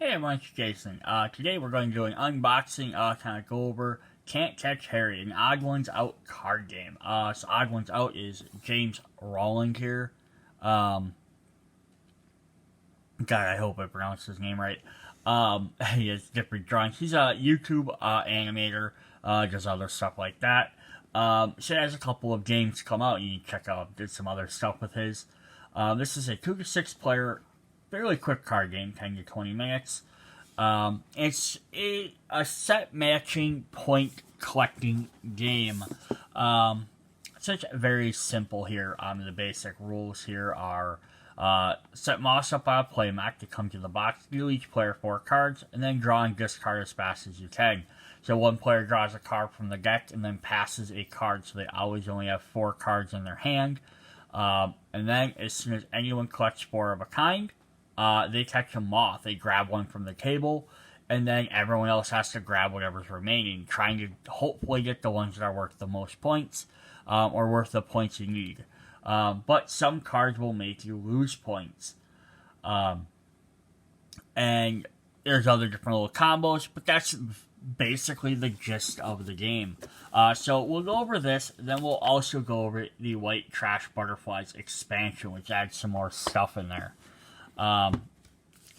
Hey everyone, it's Jason. Today we're going to do an unboxing, kind of go over Can't Catch Harry, an Odd Ones Out card game. So Odd Ones Out is James Rawling here. God, I hope I pronounced his name right. He has different drawings. He's a YouTube animator, does other stuff like that. So he has a couple of games come out, you can check out, did some other stuff with his. This is a 2 to 6 player fairly quick card game, 10 to 20 minutes. It's a set matching point collecting game. It's such very simple here. The basic rules here are set moss up on a play mat to come to the box, deal each player 4 cards, and then draw and discard as fast as you can. So one player draws a card from the deck and then passes a card, so they always only have 4 cards in their hand. And then as soon as anyone collects 4 of a kind, they catch a moth. They grab one from the table, and then everyone else has to grab whatever's remaining, trying to hopefully get the ones that are worth the most points, or worth the points you need. But some cards will make you lose points. And there's other different little combos, but that's basically the gist of the game. So we'll go over this, then we'll also go over the White Trash Butterflies expansion, which adds some more stuff in there.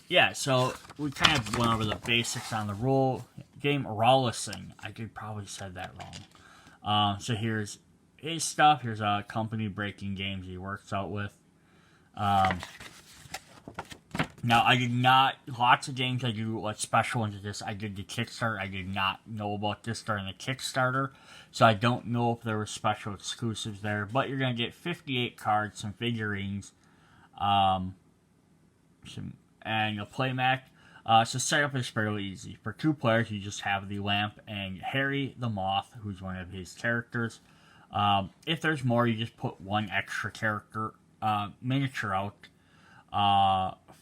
Yeah, so we kind of went over the basics on the rule game. Rawlison, I could probably said that wrong. So here's his stuff. Here's a company Breaking Games he works out with. Now, I did not, lots of games I do, like special ones of this, I did the Kickstarter. I did not know about this during the Kickstarter, so I don't know if there were special exclusives there, but you're going to get 58 cards, some figurines, and a playmat. So setup is fairly easy. For 2 players, you just have the lamp and Harry the Moth, who's one of his characters. If there's more, you just put 1 extra character miniature out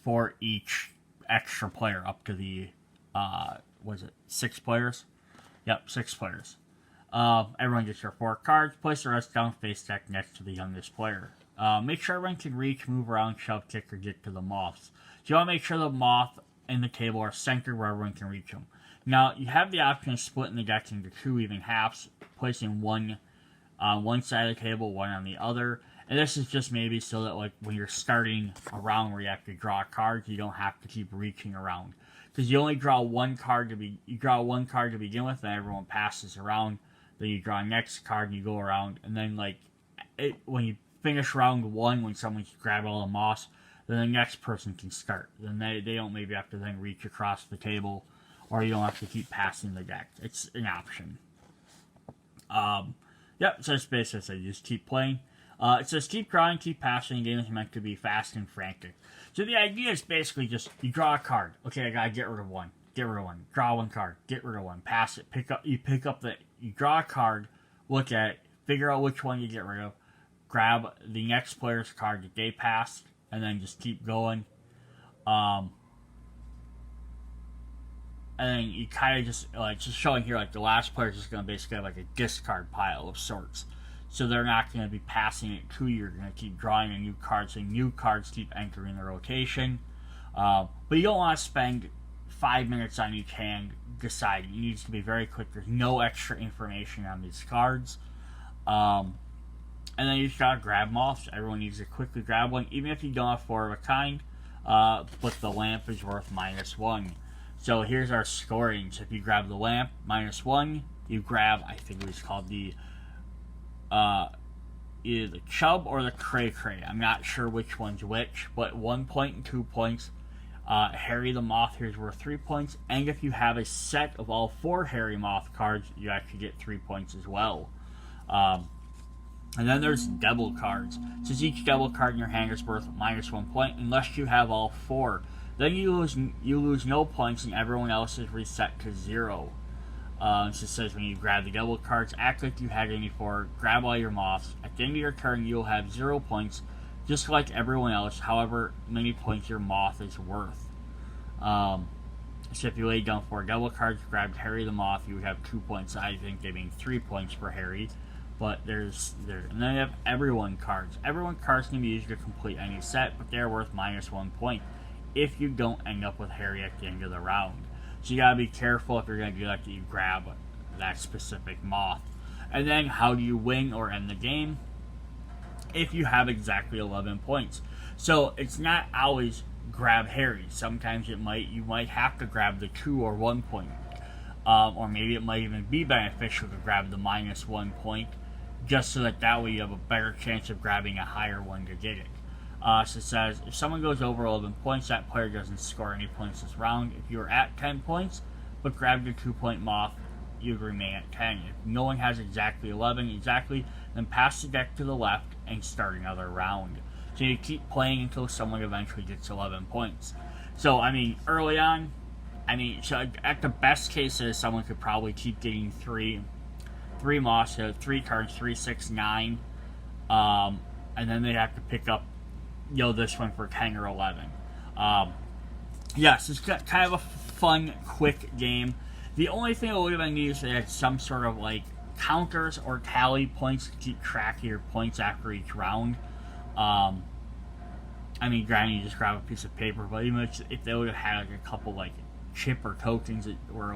for each extra player up to the 6 players? Yep, 6 players. Everyone gets their 4 cards. Place the rest down face deck next to the youngest player. Make sure everyone can reach, move around, shove, kick, or get to the moths. So you want to make sure the moth and the table are centered where everyone can reach them. Now, you have the option of splitting the deck into 2 even halves, placing one on one side of the table, one on the other. And this is just maybe so that, like, when you're starting a round where you have to draw cards, you don't have to keep reaching around. Because you only draw one card to begin with, and everyone passes around. Then you draw next card, and you go around, and then, like, when you finish round 1, when someone's grabbed all the moss, then the next person can start. Then they don't maybe have to then reach across the table, or you don't have to keep passing the deck. It's an option. Yep, so it's basically you just keep playing. It says keep drawing, keep passing. The game is meant to be fast and frantic. So the idea is basically just you draw a card. Okay, I gotta get rid of one. Get rid of one. Draw 1 card. Get rid of one. Pass it. You draw a card. Look at it. Figure out which one you get rid of. Grab the next player's card that they passed, and then just keep going. And then you kind of just showing here, like, the last player is just going to basically have, like, a discard pile of sorts. So they're not going to be passing it to you. You're going to keep drawing a new card, so new cards keep entering the rotation. But you don't want to spend 5 minutes on each hand deciding. It needs to be very quick. There's no extra information on these cards. And then you just gotta grab moths. Everyone needs to quickly grab one, even if you don't have 4 of a kind. But the lamp is worth -1. So here's our scoring. So if you grab the lamp, -1. You grab, I think it was called the either the Chub or the Cray Cray. I'm not sure which one's which, but 1 point and 2 points. Harry the Moth here is worth 3 points. And if you have a set of all 4 Harry Moth cards, you actually get 3 points as well. And then there's devil cards. Since each devil card in your hand is worth -1 point, unless you have all 4. Then you lose no points, and everyone else is reset to 0. So it says when you grab the devil cards, act like you had any 4, grab all your moths. At the end of your turn, you'll have 0 points, just like everyone else, however many points your moth is worth. So if you laid down 4 devil cards, grabbed Harry the Moth, you would have 2 points. I think giving 3 points for Harry. But and then you have everyone cards. Everyone cards can be used to complete any set, but they're worth -1 point. if you don't end up with Harry at the end of the round. So you gotta be careful if you're gonna do that, you grab that specific moth. And then how do you win or end the game? If you have exactly 11 points. So it's not always grab Harry. Sometimes you might have to grab the 2 or 1 point. Or maybe it might even be beneficial to grab the -1 point, just so that way you have a better chance of grabbing a higher one to get it. So it says, if someone goes over 11 points, that player doesn't score any points this round. If you are at 10 points, but grabbed your 2-point moth, you'd remain at 10. If no one has exactly 11, then pass the deck to the left and start another round. So you keep playing until someone eventually gets 11 points. So, early on, so at the best cases, someone could probably keep getting three moths, so 3 cards, 3, 6, 9, and then they'd have to pick up, this one for 10 or 11. Yes, it's kind of a fun, quick game. The only thing I would have been needed is they had some sort of counters or tally points to keep track of your points after each round. Granted, you just grab a piece of paper, but even if they would have had a couple chip or tokens that were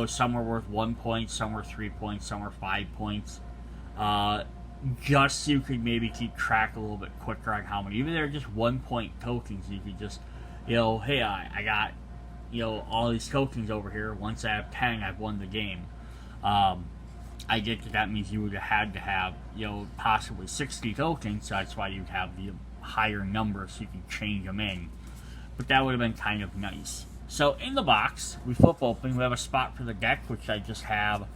some were worth 1 point, some were 3 points, some were 5 points. Just so you could maybe keep track a little bit quicker on how many. Even if they're just 1 point tokens, you could just, hey, I got, all these tokens over here. Once I have 10, I've won the game. I get that means you would have had to have, possibly 60 tokens, so that's why you have the higher number so you can change them in. But that would have been kind of nice. So in the box, we flip open, we have a spot for the deck, which I just have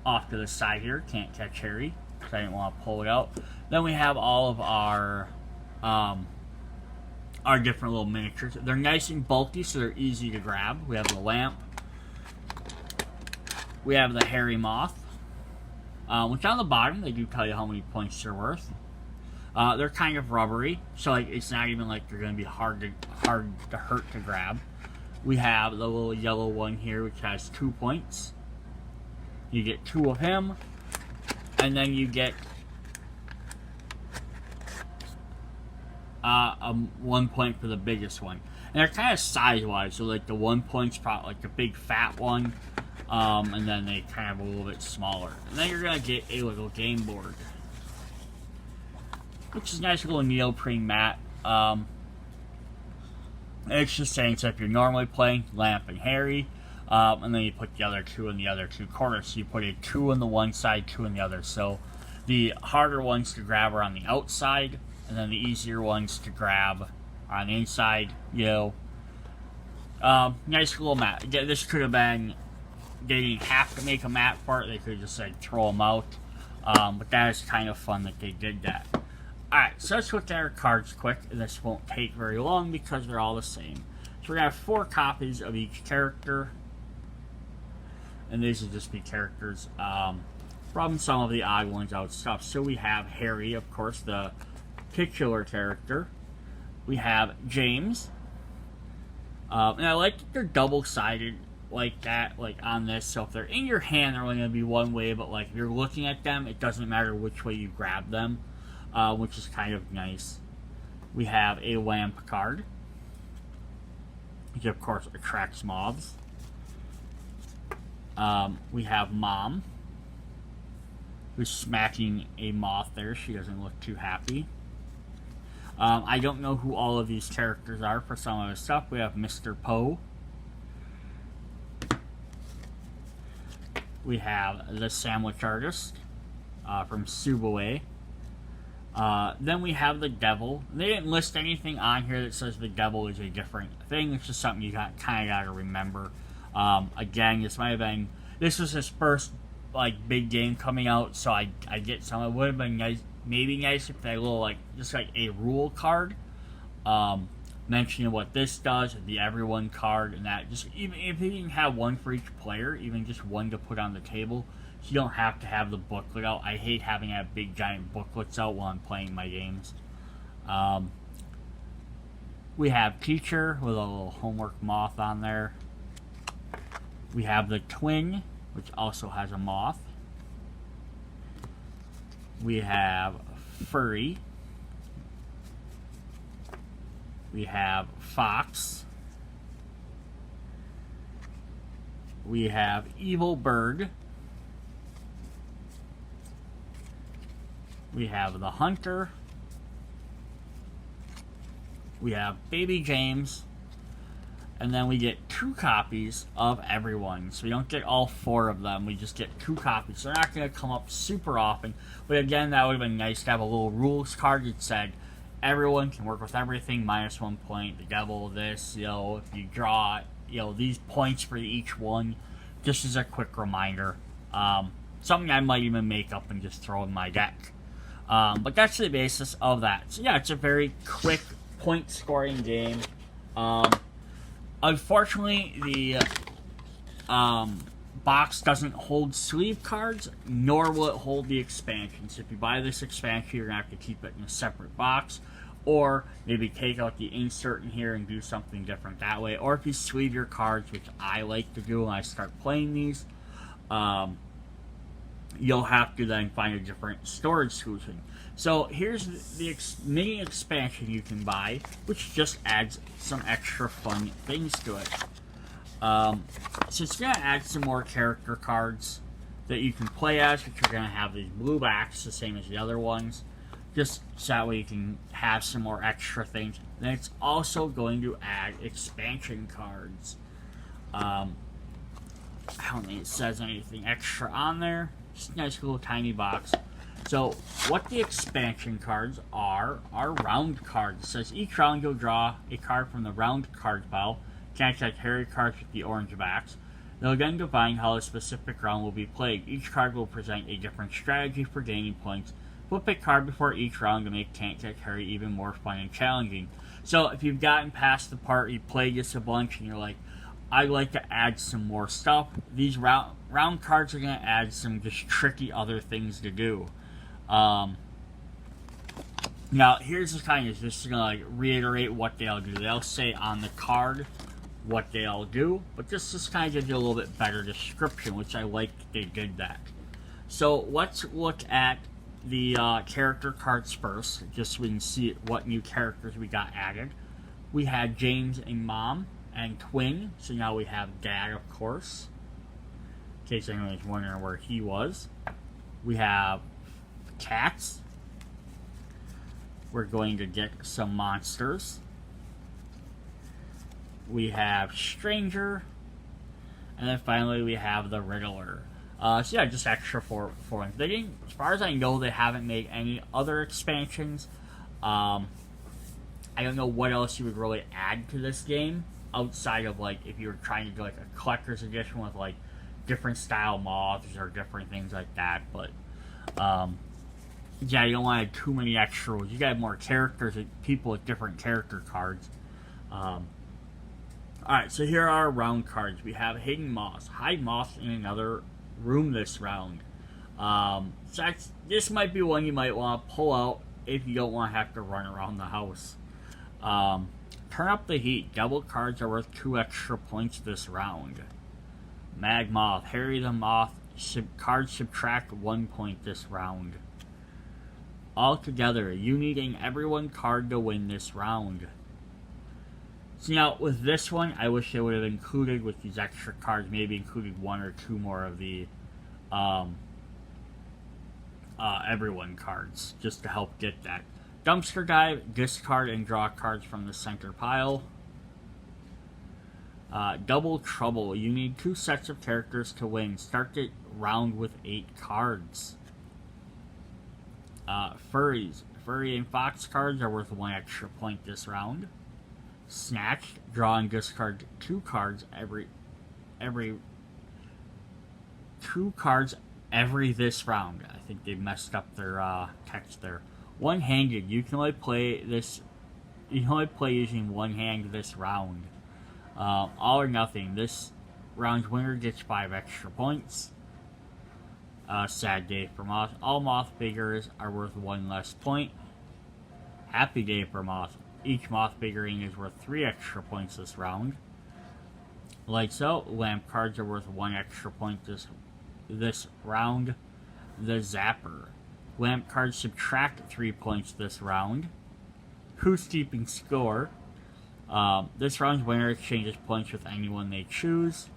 off to the side here. Can't catch Harry, because I didn't want to pull it out. Then we have all of our different little miniatures. They're nice and bulky, so they're easy to grab. We have the lamp. We have the Harry Moth, which on the bottom, they do tell you how many points they're worth. They're kind of rubbery, so it's not even like they're going to be hard to hurt to grab. We have the little yellow one here, which has 2 points. You get 2 of him, and then you get 1 point for the biggest one. And they're kind of size-wise, so the 1 point's probably the big fat one, and then they kind of a little bit smaller. And then you're going to get a little game board, which is a nice little neoprene mat. It's just saying, so if you're normally playing Lamp and Harry, and then you put the other 2 in the other 2 corners. So you put a 2 on the one side, 2 on the other. So the harder ones to grab are on the outside, and then the easier ones to grab on the inside. Nice little mat. This could have been, they didn't have to make a mat for it. They could have just throw them out. But that is kind of fun that they did that. Alright, so let's look at our cards quick. This won't take very long because they're all the same. So we're going to have 4 copies of each character. And these will just be characters from some of the odd ones out stuff. So we have Harry, of course, the titular character. We have James. And I like that they're double-sided like that, on this. So if they're in your hand, they're only going to be one way. But if you're looking at them, it doesn't matter which way you grab them. Which is kind of nice. We have a lamp card, which of course attracts moths. We have Mom, who's smacking a moth there. She doesn't look too happy. I don't know who all of these characters are for some of the stuff. We have Mr. Poe. We have the Sandwich Artist from Subway. Then we have the Devil. They didn't list anything on here that says the Devil is a different thing. It's just something you kind of got to remember. Again, this was his first big game coming out, so I get some. It would have been nice, maybe nice if they had a little just a rule card, mentioning what this does, the everyone card, and that. Just even if you didn't have one for each player, even just one to put on the table. You don't have to have the booklet out. I hate having that big giant booklets out while I'm playing my games. We have Teacher with a little homework moth on there. We have the Twin, which also has a moth. We have Furry. We have Fox. We have Evil Bird. We have the Hunter. We have Baby James. And then we get 2 copies of everyone. So we don't get all 4 of them. We just get 2 copies. So they're not going to come up super often. But again, that would have been nice to have a little rules card that said everyone can work with everything minus 1 point. The devil, this, if you draw, these points for each one. Just as a quick reminder. Something I might even make up and just throw in my deck. But that's the basis of that. So yeah, it's a very quick point scoring game. Unfortunately, the box doesn't hold sleeve cards, nor will it hold the expansions. If you buy this expansion, you're going to have to keep it in a separate box, or maybe take out the insert in here and do something different that way. Or if you sleeve your cards, which I like to do when I start playing these, you'll have to then find a different storage solution. So here's the mini expansion you can buy, which just adds some extra fun things to it. So it's going to add some more character cards that you can play as, which are going to have these blue backs, the same as the other ones. Just so that way you can have some more extra things. Then it's also going to add expansion cards. I don't think it says anything extra on there. Just a nice little tiny box. So, what the expansion cards are round cards. It says each round you'll draw a card from the round card pile. Can't check Harry cards with the orange backs. They'll then define how a specific round will be played. Each card will present a different strategy for gaining points. Flip a card before each round to make Can't Check Harry even more fun and challenging. So, if you've gotten past the part you played this a bunch and you're like, I'd like to add some more stuff, these round cards are going to add some just tricky other things to do. Now, here's the kind of just going to reiterate what they'll do. They'll say on the card what they'll do, but this just kind of gives you a little bit better description, which I like they did that. So let's look at the character cards first, just so we can see what new characters we got added. We had James and Mom and Twin, so now we have Dad, of course, in case anyone's wondering where he was. We have Cats. We're going to get some monsters. We have Stranger. And then finally we have the Riddler. So yeah, just extra for they didn't, as far as I know, they haven't made any other expansions. I don't know what else you would really add to this game outside of, like, if you were trying to do like a collector's edition with like different style moths or different things like that. But yeah, you don't want to have too many extra rules. You got more characters, people with different character cards. Alright, so here are our round cards. We have Hidden Moth. Hide Moth in another room this round. So this might be one you might want to pull out if you don't want to have to run around the house. Turn Up the Heat. Double cards are worth 2 extra points this round. Mad Moth. Harry the Moth. Cards subtract 1 point this round. Altogether, you need an everyone card to win this round. So now, with this one, I wish they would have included, with these extra cards, maybe included 1 or 2 more of the everyone cards, just to help get that. Dumpster Dive, discard and draw cards from the center pile. Double Trouble, you need 2 sets of characters to win. Start the round with 8 cards. Furries, Furry and Fox cards are worth 1 extra point this round. Snatch, draw and discard 2 cards every 2 cards every this round. I think they messed up their text there. One-handed, you can only play using one hand this round. All or Nothing, this round's winner gets 5 extra points. Sad Day for Moth, all moth figures are worth 1 less point. Happy Day for Moth, each moth figurine is worth 3 extra points this round. Lights Out, lamp cards are worth 1 extra point this round. The Zapper, lamp cards subtract 3 points this round. Who's Keeping Score, This round's winner exchanges points with anyone they choose.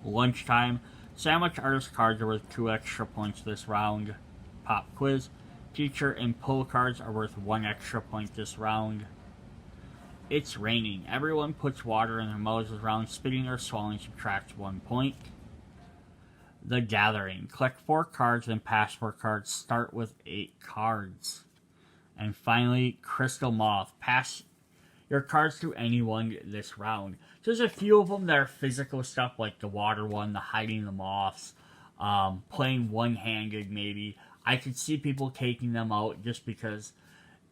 Lunchtime. Sandwich artist cards are worth 2 extra points this round. Pop quiz. Teacher and pull cards are worth 1 extra point this round. It's raining. Everyone puts water in their mouths this round. Spitting or swallowing subtracts 1 point. The Gathering. Collect 4 cards, then pass 4 cards. Start with 8 cards. And finally, Crystal Moth. Pass your cards to anyone this round. So there's a few of them that are physical stuff, like the water one, the hiding the moths, playing one-handed maybe. I could see people taking them out just because,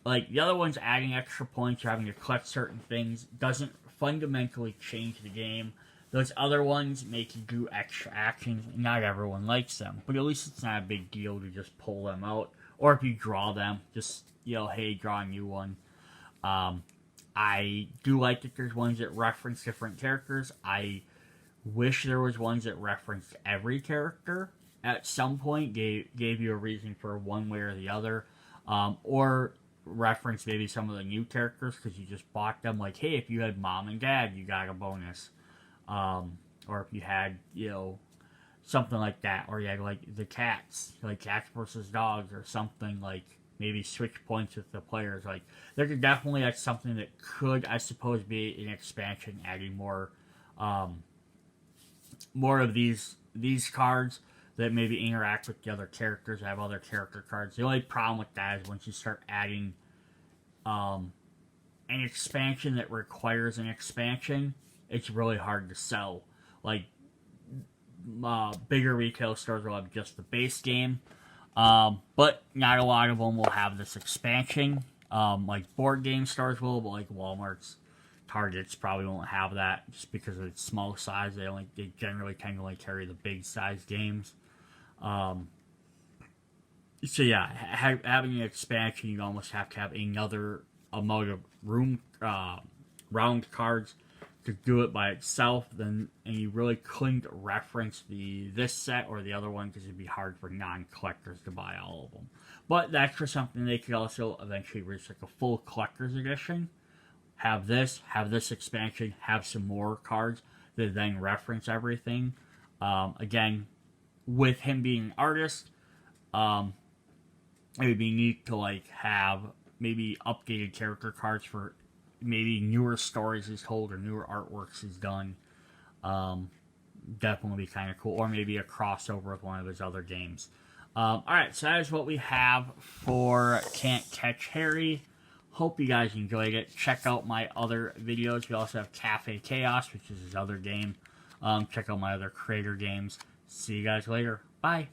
like, the other ones adding extra points or having to collect certain things doesn't fundamentally change the game. Those other ones make you do extra actions. Not everyone likes them, but at least it's not a big deal to just pull them out. Or if you draw them, just, hey, draw a new one. I do like that there's ones that reference different characters. I wish there was ones that referenced every character at some point, gave you a reason for one way or the other. Or reference maybe some of the new characters because you just bought them. Like, hey, if you had mom and dad, you got a bonus. Or if you had, something like that. Or you had, like, the cats. Like, cats versus dogs or something like... Maybe switch points with the players. Like, there could definitely, that's something that could, I suppose, be an expansion, adding more of these cards that maybe interact with the other characters, have other character cards. The only problem with that is once you start adding an expansion that requires an expansion, it's really hard to sell. Like, bigger retail stores will have just the base game. But not a lot of them will have this expansion. Like board game stores will, but like Walmart's, Targets probably won't have that just because of its small size. They generally tend to only carry the big size games. So yeah, having an expansion, you almost have to have another amount of round cards to do it by itself, and you really couldn't reference this set or the other one because it'd be hard for non-collectors to buy all of them. But that's just something they could also eventually reach, like a full collector's edition. Have this expansion, have some more cards that then reference everything. Again, with him being an artist, it would be neat to like have maybe updated character cards for maybe newer stories he's told or newer artworks he's done. Definitely be kind of cool. Or maybe a crossover with one of his other games. Alright, so that is what we have for Can't Catch Harry. Hope you guys enjoyed it. Check out my other videos. We also have Cafe Chaos, which is his other game. Check out my other creator games. See you guys later. Bye.